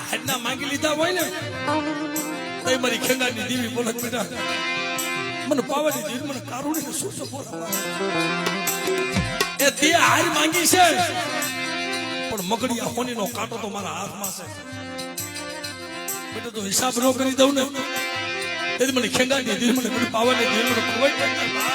હાડના માંગી લીધા હોય ને તો મારી ખેંગાની દેવી બોલત બેટા મને પાવાની દેવી મને કારુણીને શું સપોર એ તે હાર માંગી છે પણ મગડિયા હોનીનો કાંટો તો મારા હાથમાં છે બેટા તો હિસાબ ન કરી દઉં ને તેથી મને ખેંગાની દેવી મને પાવાની દેવી મને ખોવાઈ જાય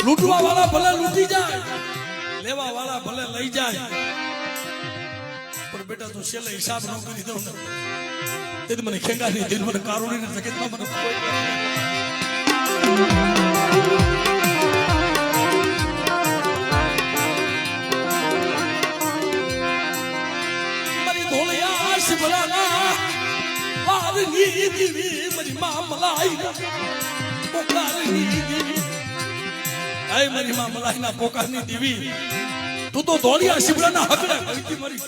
લૂંટવા વાળા ભલે લૂંટી જાય લેવા વાળા ભલે લઈ જાય પણ બેટા તું છેલ્લે હિસાબ ન કરી દઉં ને તેથી મને ખેંગાની દિલ મને કારુણીને જગતમાં મને મારી ધોળિયા આશ ભલાના વારની દીવી મારી મામલાઈ પોકારની દીવી આય મારી માં મલાઈના પોકારની દેવી તું તો ધોળિયા શિબડાના હકડે ભરતી મરી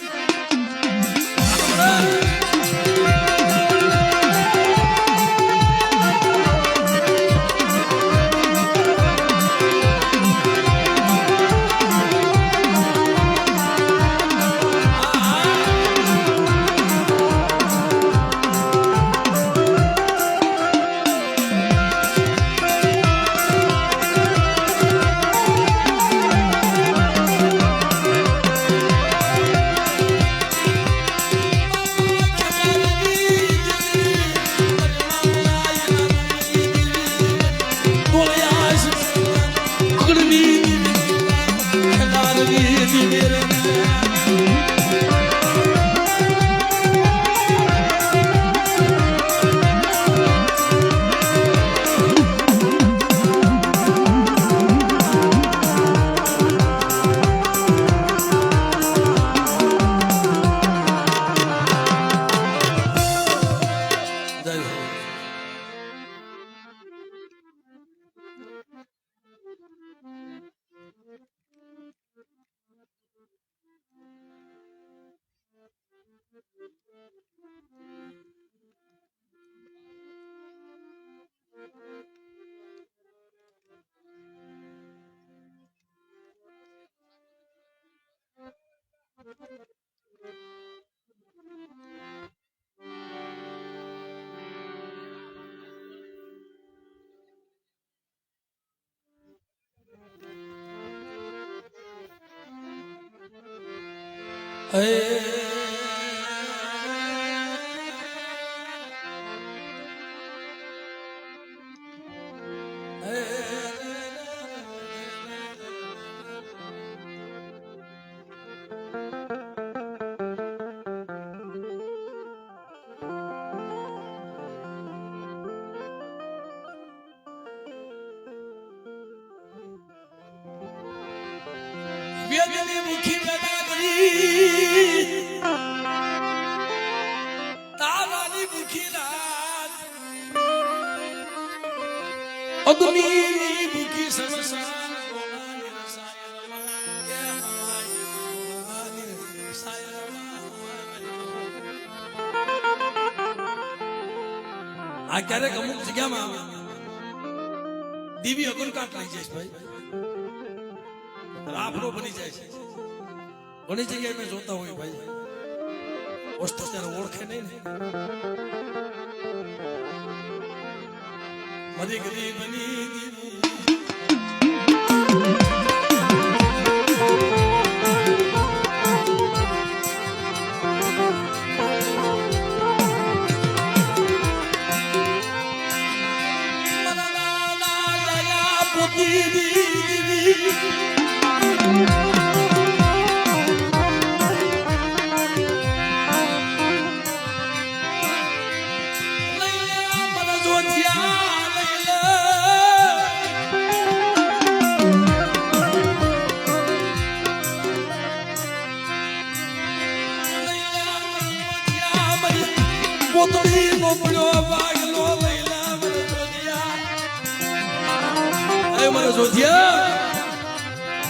વેદની મુખી ગદાગરી તારાની મુખી રાત અગ્નિની મુખી સંસાર ગોળાની આ ક્યારેક અમુક જગ્યામાં દીવી અગનકાટ લઈ જઈશ ભાઈ આપણો બની જાય છે ઘણી જગ્યાએ મેં જોતા હોય ભાઈ વસ્તુ ત્યારે ઓળખે નહીં ને મરી ગરી બની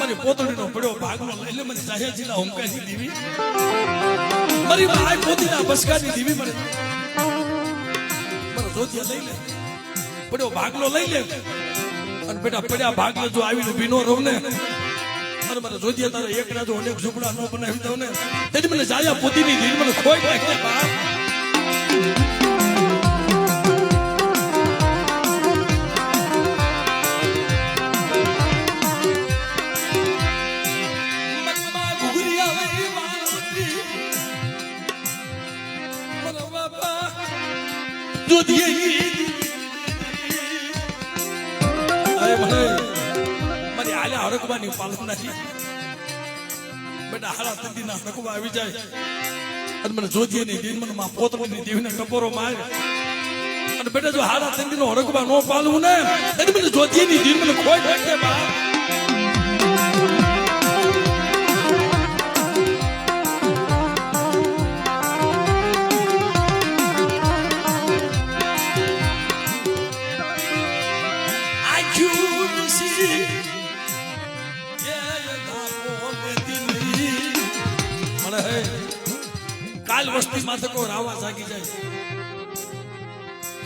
મારી પોતડીનો પડ્યો ભાગનો એટલે મને જાહેરજીના હોમકાની દેવી મારી માય પોતીના બસકાની દેવી મને જોતિયા લઈ લે પડ્યો ભાગલો લઈ લે અને બેટા પડ્યા ભાગલો જો આવીને ભીનો રહું ને અને મને જોતિયા તારે એક રાજો અનેક ઝૂંપડા ન બનાવી દઉં ને તેથી મને જાયા પોતીની દેવી મને ખોઈ નાખે બાપ મારી આલ્યા હરકવાની પાલન નથી બેટા હારા તંદીના હરકવા આવી જાય અને મને જોજે નહીં દિન મને માં પોતની દેવીને ટપોરો મારે અને બેટા જો હારા તંદીનો હરકવા ન પાલવું ને એટલે મને જોજે નહીં દિન મને ખોઈ નાખે બા કાલ વસ્તી માથે કોઈ રાવા જાગી જાય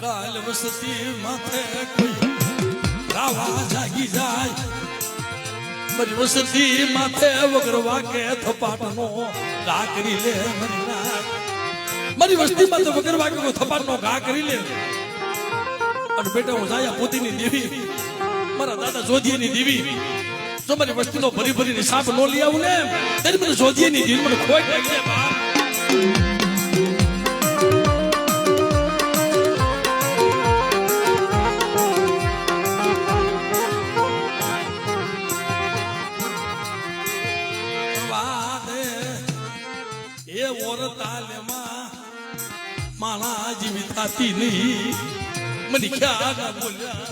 કાલ વસ્તી માથે કોઈ રાવા જાગી જાય મારી વસ્તી માથે વગર વાકે થપાટનો ઘા કરી લે મારી વસ્તી માથે વગર વાકે કોઈ થપાટનો ઘા કરી લે અને બેટા હું જાયા પોતીની દેવી મારા દાદા જોધીની દેવી જો મારી વસ્તીનો ભરી ભરીને સાપ નો લઈ આવું ને ત્યારે મને જોધીની દેવી મને ખોઈ નાખે બાપ માણા જીવી થાતી નહીં મને ખ્યાલ ના બોલ્યા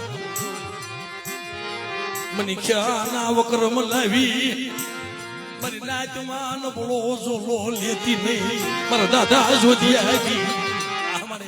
મને ખ્યાલ ના વક્રમ લાવી મારી નાચમાં નબળો ઝોલો લેતી નહીં મારા દાદા જોધિયા જી અમારે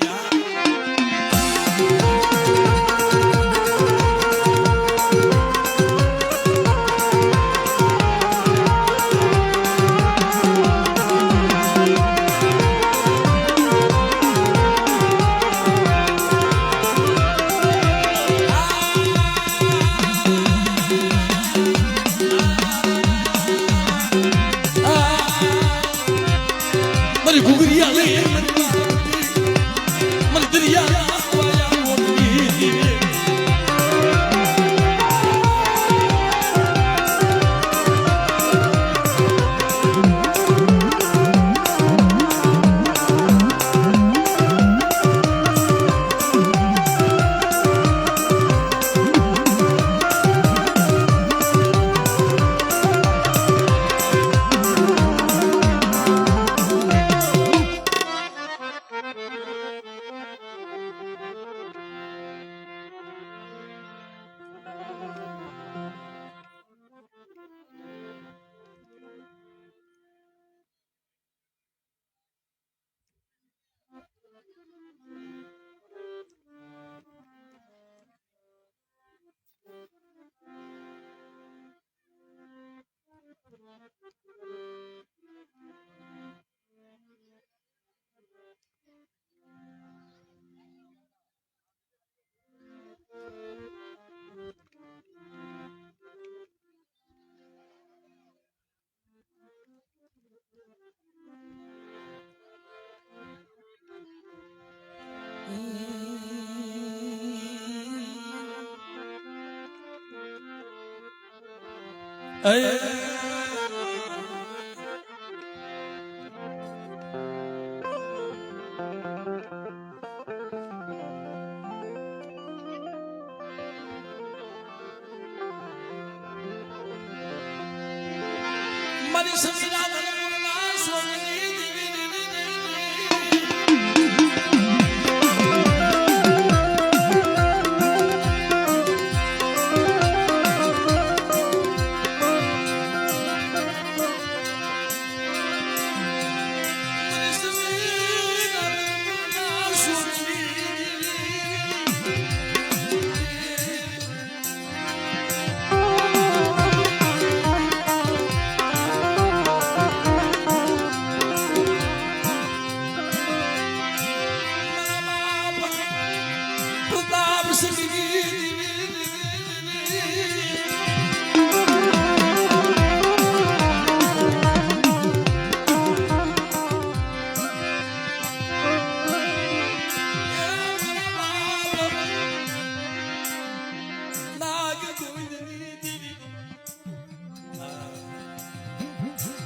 મારી સસરા ધર્મના સ્વામી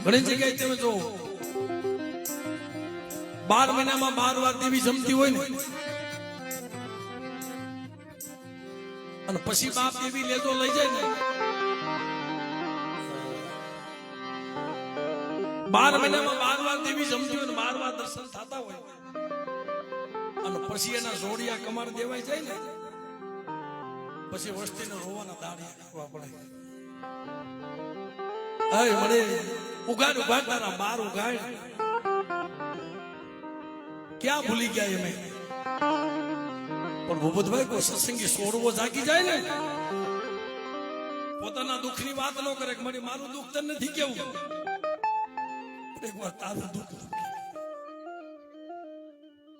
ઘણી જગ્યાએ તમે જો 12 મહિનામાં 12 વાર દેવી જમતી હોય ને અને પછી બાપ દેવી લેતો લઈ જાય ને 12 મહિનામાં 12 વાર દેવી જમતી હોય ને 12 વાર દર્શન થતા હોય અને પછી એના જોડિયા કમાર દેવાય જાય ને પછી વસ્તીને રોવાના દાડિયા નાખવા પડે. અરે મને ઉગાડ તારા 12 ઉગાડ ક્યાં ભૂલી ગયા એમે. પણ ભૂપતભાઈ કોઈ સત્સંગી સોડવો જાગી જાય ને પોતાના દુઃખની વાત ન કરે કે મારું દુઃખ તને નથી કેવું, એકવાર તારું દુઃખ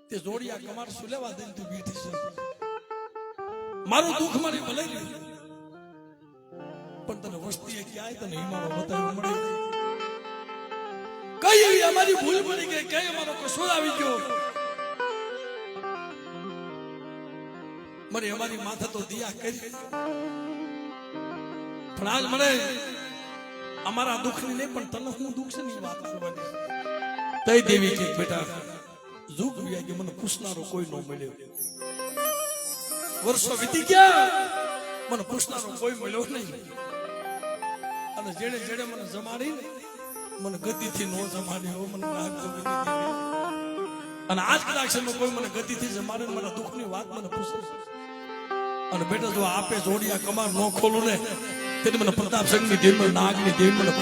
તે જોડિયા કમાર શું લેવા દે તું બેઠી છે. મારું દુઃખ મારી ભલે નહીં પણ તને વસ્તીએ ક્યાંય તને હિમાનો બતાવ્યો મળે કઈ અમારી ભૂલ પડી ગઈ, કઈ અમારો કસૂર આવી ગયો. મને અમારી માથે તો દિયા કરી પણ આજ મને અમારા દુઃખની નહીં પણ તને હું દુઃખ છે ની વાત કરવાની. તઈ દેવી કે બેટા જુગ વ્યા કે મને પૂછનારો કોઈ ન મળ્યો. વર્ષો વીતી ગયા મને પૂછનારો કોઈ મળ્યો નહીં અને જેણે જેણે મને જમાડી મને ગતિથી નો જમાડ્યો મને રાખજો અને આજ કદાચ કોઈ મને ગતિથી જમાડે મારા દુઃખની વાત મને પૂછે અને બેટા જો આપે જોડિયા કમાર નો ખોલું ને તેથી મને પ્રતાપ સંઘની દેવ નાગની દેવ મને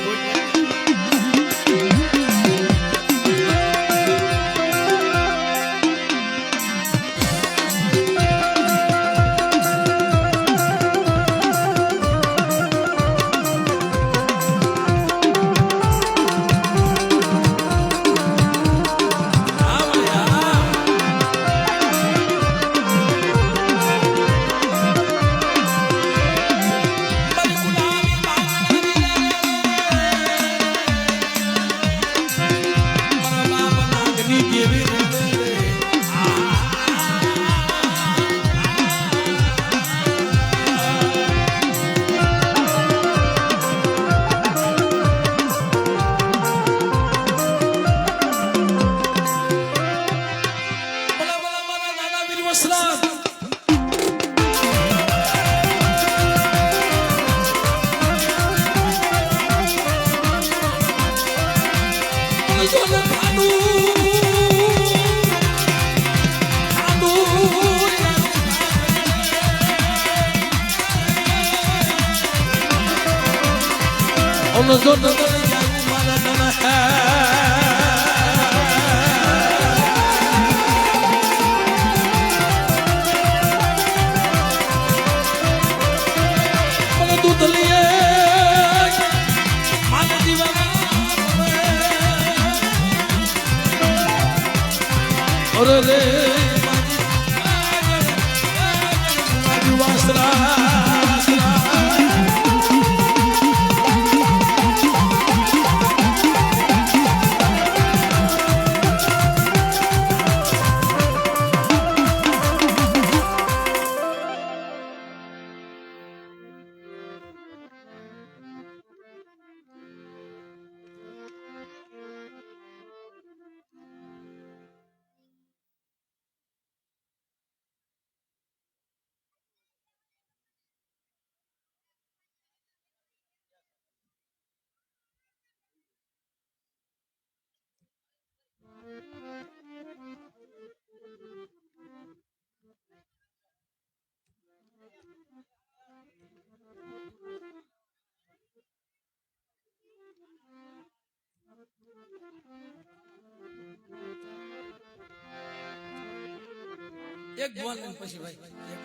એક ગોલ પછી ભાઈ એક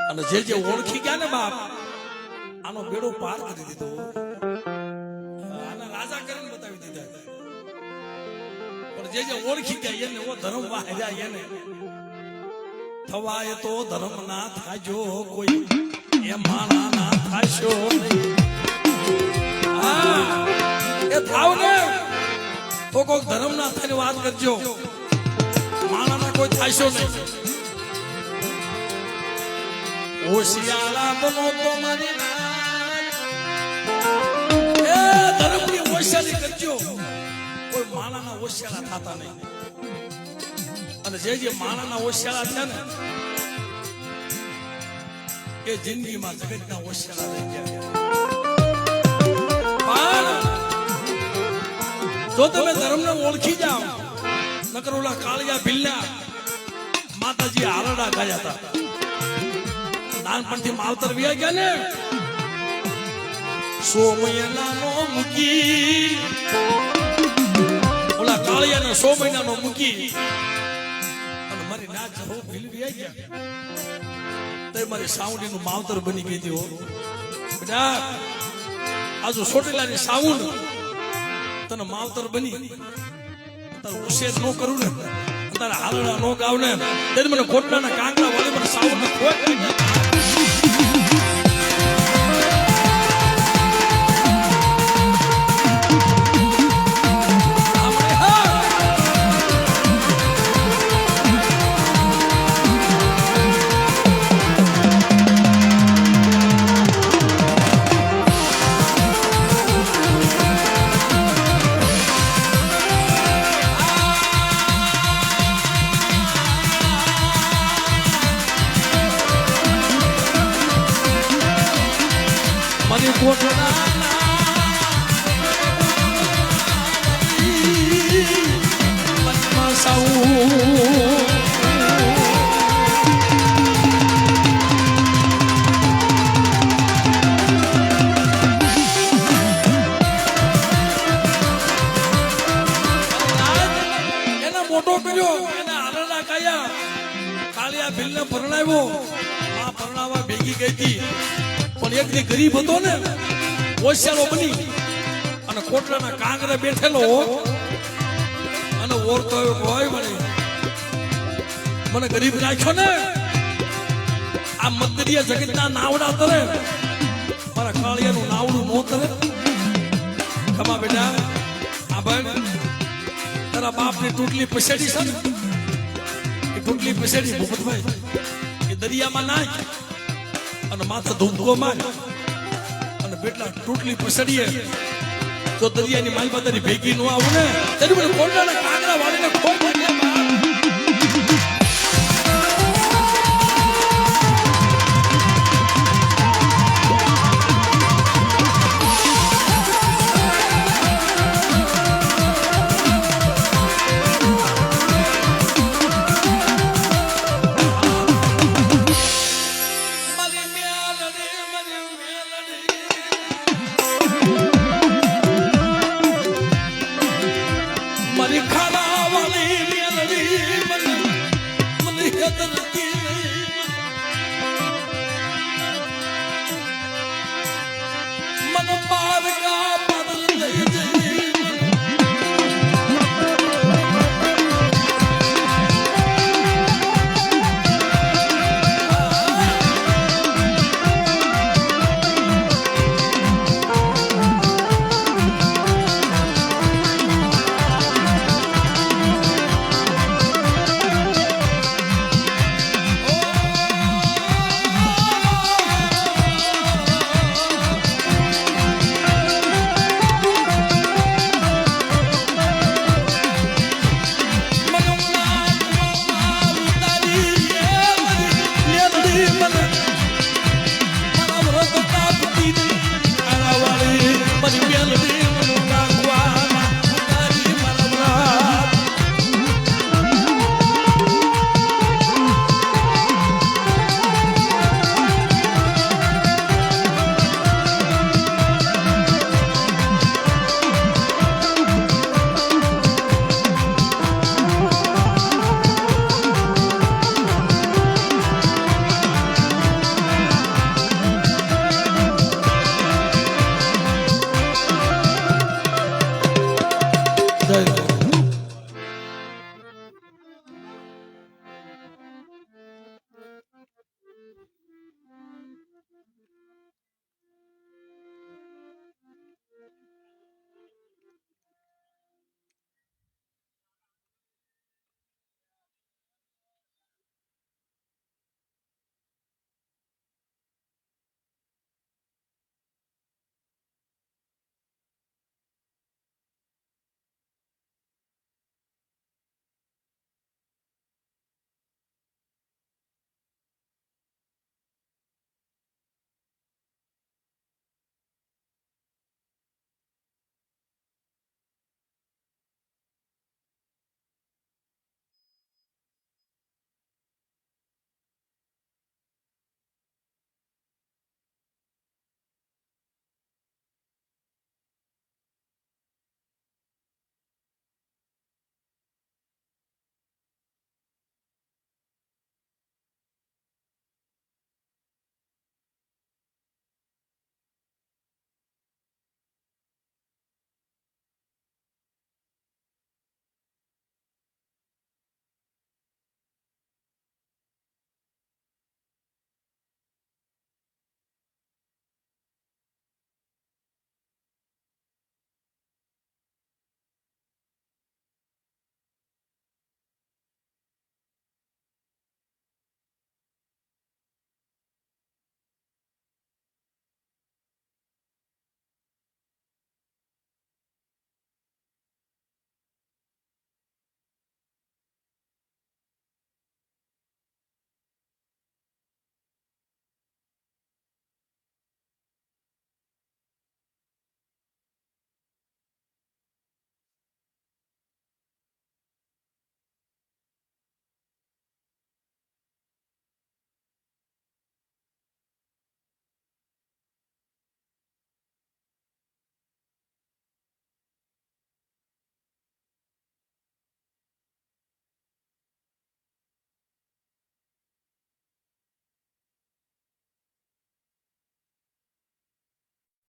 અને જે ઓળખી ગયા ને બાપ આનો બેડો પાર કરી દીધો, આના રાજા કરીને બતાવી દીધા. પણ જે ઓળખી ગયા એને ઓ ધર્મ વાહ્યા એને થવાય તો ધર્મ ના થાજો કોઈ એ માણા ના થાશો નહીં. હા એ થાવ ને તો કોઈ ધર્મ ના થઈને વાત કરજો, માણા ના કોઈ થાશો નહીં. હોશિયારા બનો તો મારી એ ધર્મની હોશિયારી કરજો, કોઈ માણાના હોશિયારા થતા નહીં. અને જે માણાના હોશિયારા છે ને એ જિંદગીમાં જગતના હોશિયારા રહી ગયા. જો તમે ધર્મને ઓળખી જાઓ, નકર ઓલા કાળિયા ભીલના માતાજી આરડા ગાયા હતા, નાનપણથી માવતર વ્યા ગયા ને સોમયનાનો મૂકી, ઓલા કાળિયાને 100 મહિનાનો મૂકી અને મારી નાચ હો ભીલવી આવી ગયા તો મારી સાઉન્ડીનું માવતર બની ગઈ હતી. હો બેટા આજુ સોટેલાની સાઉન્ડ તને માવતર બની, તારે ઉશેર ન કરું ને, તારે હાલડા ન ગાવ ને, તે મને કોટલાના કાંકરા વાળી મને સાઉન્ડ ખોટ. મોટો કર્યો એને આરડા કાયા, કાળિયા ભીલને પરણાવ્યો, આ પરણાવા ભેગી ગઈ હતી પણ એક દી ગરીબ હતો ને હોશિયારો બની અને કોટલાના કાંગરે બેઠેલો અને ઓરતો હોય મને ગરીબ રાખ્યો ને, આ મદરિયા જગતના નાવડા તરે મારા કાળિયાનું નાવડું નો તરે. ખમા બેટા આ ભાઈ તારા બાપની ટૂટલી પસેડી છે ને, એ ટૂટલી પસેડી ભૂપતભાઈ એ દરિયામાં નાખ અને માથે ધૂમકો માર અને બેટલા ટૂટલી પસડીએ તો દરિયાની માલ બાતાની ભેગી ન આવું ને તેની મને કોટલાના કાંગરા વાળીને ખોટ જય